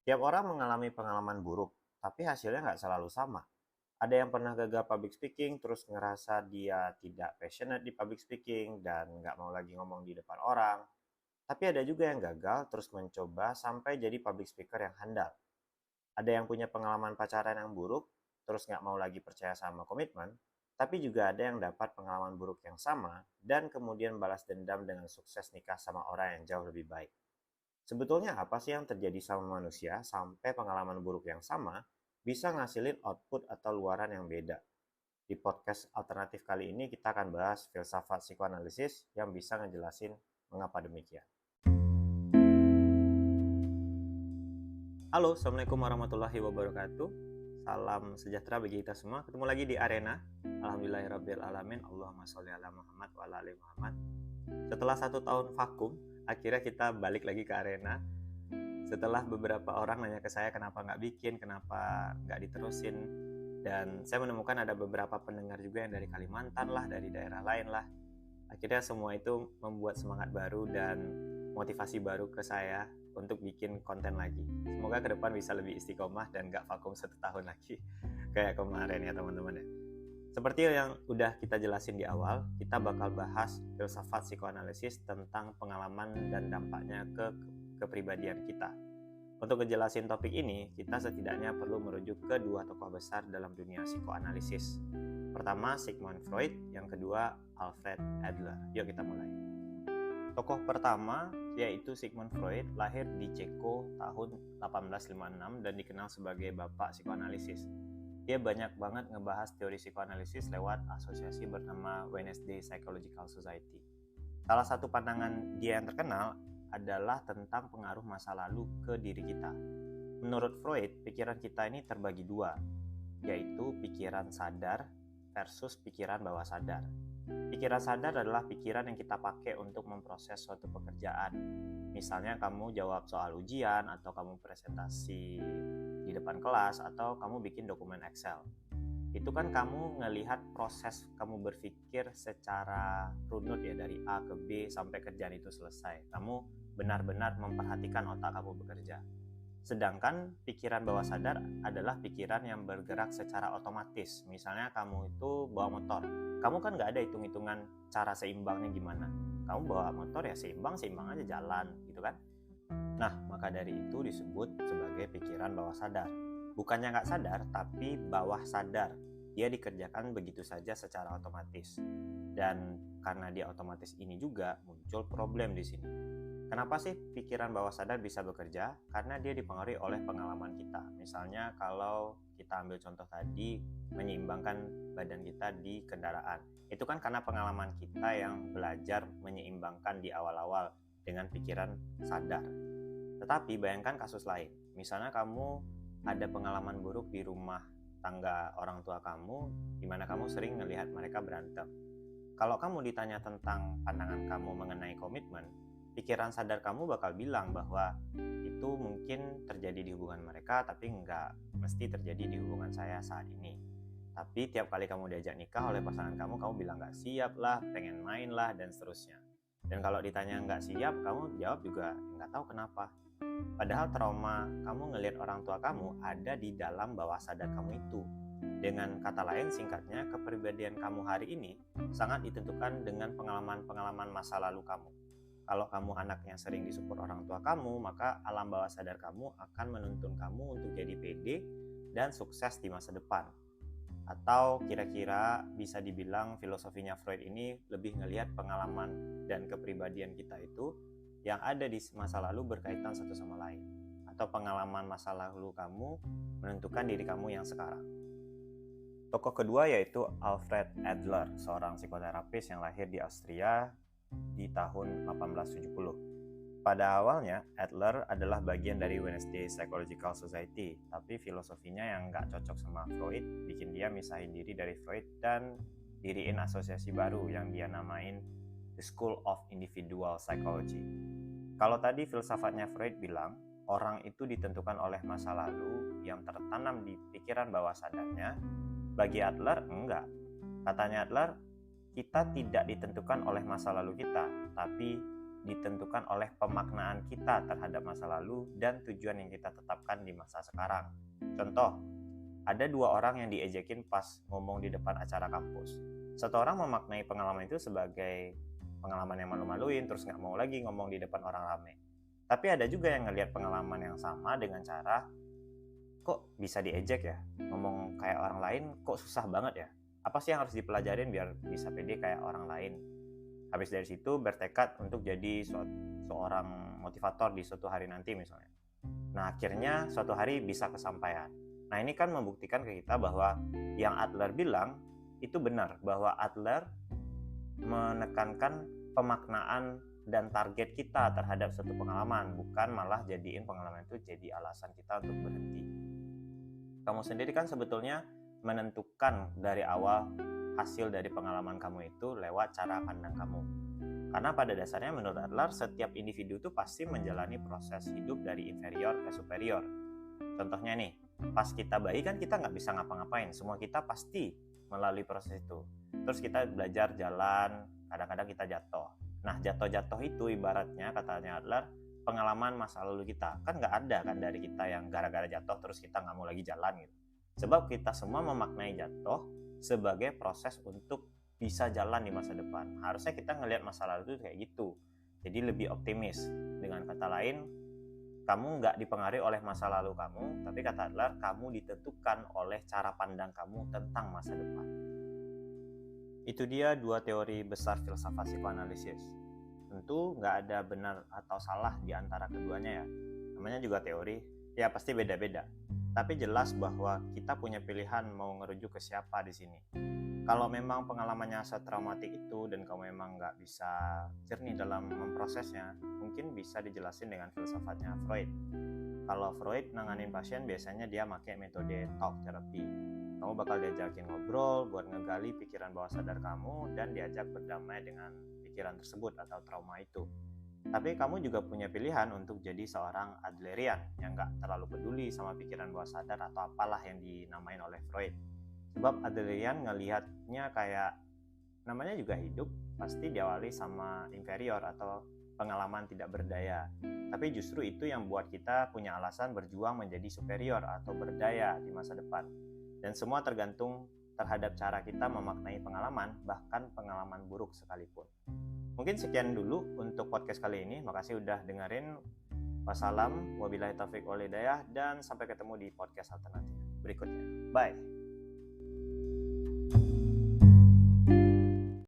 Tiap orang mengalami pengalaman buruk, tapi hasilnya nggak selalu sama. Ada yang pernah gagal public speaking, terus ngerasa dia tidak passionate di public speaking dan nggak mau lagi ngomong di depan orang. Tapi ada juga yang gagal, terus mencoba sampai jadi public speaker yang handal. Ada yang punya pengalaman pacaran yang buruk, terus nggak mau lagi percaya sama komitmen. Tapi juga ada yang dapat pengalaman buruk yang sama dan kemudian balas dendam dengan sukses nikah sama orang yang jauh lebih baik. Sebetulnya apa sih yang terjadi sama manusia sampai pengalaman buruk yang sama bisa ngasilin output atau luaran yang beda? Di podcast alternatif kali ini kita akan bahas filsafat psikoanalisis yang bisa ngejelasin mengapa demikian. Halo, Assalamualaikum warahmatullahi wabarakatuh. Salam sejahtera bagi kita semua. Ketemu lagi di Arena. Alhamdulillahirabbil alamin. Allahumma sholli ala Muhammad wa ala ali Muhammad. Setelah 1 tahun vakum, akhirnya kita balik lagi ke Arena. Setelah beberapa orang nanya ke saya kenapa nggak bikin, kenapa nggak diterusin. Dan saya menemukan ada beberapa pendengar juga yang dari Kalimantan lah, dari daerah lain lah. Akhirnya semua itu membuat semangat baru dan motivasi baru ke saya untuk bikin konten lagi. Semoga ke depan bisa lebih istiqomah dan gak vakum 1 tahun lagi kayak kemarin ya teman-teman ya. Seperti yang udah kita jelasin di awal, kita bakal bahas filsafat psikoanalisis tentang pengalaman dan dampaknya ke kepribadian kita. Untuk ngejelasin topik ini, kita setidaknya perlu merujuk ke 2 tokoh besar dalam dunia psikoanalisis. Pertama Sigmund Freud, yang kedua Alfred Adler. Yuk kita mulai. Tokoh pertama yaitu Sigmund Freud lahir di Ceko tahun 1856 dan dikenal sebagai bapak psikoanalisis. Dia banyak banget ngebahas teori psikoanalisis lewat asosiasi bernama Wednesday Psychological Society. Salah satu pandangan dia yang terkenal adalah tentang pengaruh masa lalu ke diri kita. Menurut Freud, pikiran kita ini terbagi 2, yaitu pikiran sadar versus pikiran bawah sadar. Pikiran sadar adalah pikiran yang kita pakai untuk memproses suatu pekerjaan. Misalnya kamu jawab soal ujian, atau kamu presentasi di depan kelas, atau kamu bikin dokumen Excel. Itu kan kamu ngelihat proses kamu berpikir secara runut ya, dari A ke B sampai kerjaan itu selesai. Kamu benar-benar memperhatikan otak kamu bekerja. Sedangkan pikiran bawah sadar adalah pikiran yang bergerak secara otomatis. Misalnya kamu itu bawa motor, kamu kan nggak ada hitung-hitungan cara seimbangnya gimana. Kamu bawa motor ya seimbang aja jalan gitu kan. Nah, maka dari itu disebut sebagai pikiran bawah sadar. Bukannya nggak sadar, tapi bawah sadar. Dia dikerjakan begitu saja secara otomatis. Dan karena dia otomatis ini juga muncul problem di sini. Kenapa sih pikiran bawah sadar bisa bekerja? Karena dia dipengaruhi oleh pengalaman kita. Misalnya kalau kita ambil contoh tadi, menyeimbangkan badan kita di kendaraan. Itu kan karena pengalaman kita yang belajar menyeimbangkan di awal-awal dengan pikiran sadar. Tetapi bayangkan kasus lain. Misalnya kamu ada pengalaman buruk di rumah tangga orang tua kamu, di mana kamu sering melihat mereka berantem. Kalau kamu ditanya tentang pandangan kamu mengenai komitmen, pikiran sadar kamu bakal bilang bahwa itu mungkin terjadi di hubungan mereka, tapi nggak mesti terjadi di hubungan saya saat ini. Tapi tiap kali kamu diajak nikah oleh pasangan kamu bilang nggak siap lah, pengen main lah, dan seterusnya. Dan kalau ditanya nggak siap, kamu jawab juga nggak tahu kenapa. Padahal trauma kamu ngelihat orang tua kamu ada di dalam bawah sadar kamu itu. Dengan kata lain, singkatnya, kepribadian kamu hari ini sangat ditentukan dengan pengalaman-pengalaman masa lalu kamu. Kalau kamu anak yang sering disupport orang tua kamu, maka alam bawah sadar kamu akan menuntun kamu untuk jadi pede dan sukses di masa depan. Atau kira-kira bisa dibilang filosofinya Freud ini lebih ngelihat pengalaman dan kepribadian kita itu yang ada di masa lalu berkaitan satu sama lain. Atau pengalaman masa lalu kamu menentukan diri kamu yang sekarang. Tokoh kedua yaitu Alfred Adler, seorang psikoterapis yang lahir di Austria di tahun 1870. Pada awalnya, Adler adalah bagian dari Wednesday Psychological Society, tapi filosofinya yang nggak cocok sama Freud bikin dia misahin diri dari Freud dan diriin asosiasi baru yang dia namain The School of Individual Psychology. Kalau tadi filsafatnya Freud bilang, orang itu ditentukan oleh masa lalu yang tertanam di pikiran bawah sadarnya, bagi Adler enggak. Katanya Adler, kita tidak ditentukan oleh masa lalu kita, tapi ditentukan oleh pemaknaan kita terhadap masa lalu dan tujuan yang kita tetapkan di masa sekarang. Contoh, ada 2 orang yang diejekin pas ngomong di depan acara kampus. Satu orang memaknai pengalaman itu sebagai pengalaman yang malu-maluin, terus nggak mau lagi ngomong di depan orang ramai. Tapi ada juga yang ngelihat pengalaman yang sama dengan cara, kok bisa diejek ya? Ngomong kayak orang lain kok susah banget ya? Apa sih yang harus dipelajarin biar bisa pede kayak orang lain? Habis dari situ bertekad untuk jadi seorang motivator di suatu hari nanti misalnya. Nah, akhirnya suatu hari bisa kesampaian. Nah, ini kan membuktikan ke kita bahwa yang Adler bilang itu benar, bahwa Adler menekankan pemaknaan dan target kita terhadap suatu pengalaman, bukan malah jadiin pengalaman itu jadi alasan kita untuk berhenti. Kamu sendiri kan sebetulnya menentukan dari awal hasil dari pengalaman kamu itu lewat cara pandang kamu. Karena pada dasarnya menurut Adler, setiap individu itu pasti menjalani proses hidup dari inferior ke superior. Contohnya nih, pas kita bayi kan kita nggak bisa ngapa-ngapain, semua kita pasti melalui proses itu. Terus kita belajar jalan, kadang-kadang kita jatuh. Nah, jatuh-jatuh itu ibaratnya, katanya Adler, pengalaman masa lalu kita. Kan nggak ada kan dari kita yang gara-gara jatuh terus kita nggak mau lagi jalan gitu. Sebab kita semua memaknai jatuh sebagai proses untuk bisa jalan di masa depan. Harusnya kita ngelihat masa lalu itu kayak gitu. Jadi lebih optimis. Dengan kata lain, kamu nggak dipengaruhi oleh masa lalu kamu, tapi kata Adler, kamu ditentukan oleh cara pandang kamu tentang masa depan. Itu dia 2 teori besar filsafat psikoanalisis. Tentu nggak ada benar atau salah di antara keduanya ya. Namanya juga teori, ya pasti beda-beda. Tapi jelas bahwa kita punya pilihan mau ngerujuk ke siapa di sini. Kalau memang pengalamannya setraumatik itu dan kamu memang nggak bisa jernih dalam memprosesnya, mungkin bisa dijelasin dengan filsafatnya Freud. Kalau Freud nanganin pasien biasanya dia pakai metode talk therapy. Kamu bakal diajakin ngobrol buat ngegali pikiran bawah sadar kamu dan diajak berdamai dengan pikiran tersebut atau trauma itu. Tapi kamu juga punya pilihan untuk jadi seorang Adlerian yang nggak terlalu peduli sama pikiran bawah sadar atau apalah yang dinamain oleh Freud. Sebab Adlerian ngelihatnya kayak namanya juga hidup, pasti diawali sama inferior atau pengalaman tidak berdaya. Tapi justru itu yang buat kita punya alasan berjuang menjadi superior atau berdaya di masa depan. Dan semua tergantung terhadap cara kita memaknai pengalaman, bahkan pengalaman buruk sekalipun. Mungkin sekian dulu untuk podcast kali ini. Makasih udah dengerin. Wassalam, wabillahi taufiq wal hidayah, dan sampai ketemu di podcast alternatif berikutnya. Bye.